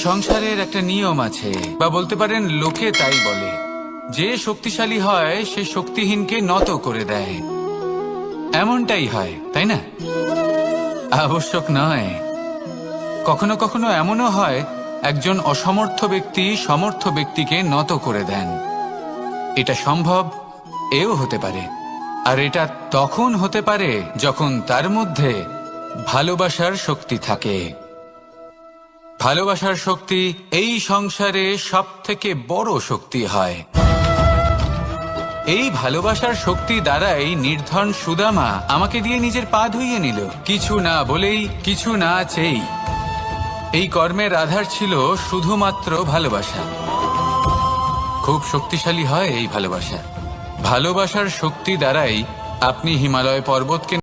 সংসারের একটা নিয়ম আছে, বা বলতে পারেন লোকে তাই বলে, যে শক্তিশালী হয় সে শক্তিহীনকে নত করে দেয়। এমনটাই হয়, তাই না? আবশ্যক নয়, কখনো কখনো এমনও হয় একজন অসমর্থ ব্যক্তি সমর্থ ব্যক্তিকে নত করে দেন। এটা সম্ভব, এও হতে পারে। আর এটা তখন হতে পারে যখন তার মধ্যে ভালোবাসার শক্তি থাকে। ভালোবাসার শক্তি এই সংসারে সবথেকে বড় শক্তি হয়। এই ভালোবাসার শক্তি দ্বারাই নির্ধন সুদামা আমাকে দিয়ে নিজের পা ধুইয়ে নিল, কিছু না বলেই, কিছু না চেয়েই। এই কর্মের আধার ছিল শুধুমাত্র ভালোবাসা। খুব শক্তিশালী হয় এই ভালোবাসা। ভালোবাসার শক্তি দ্বারাই আপনি হিমালয় পর্বতকে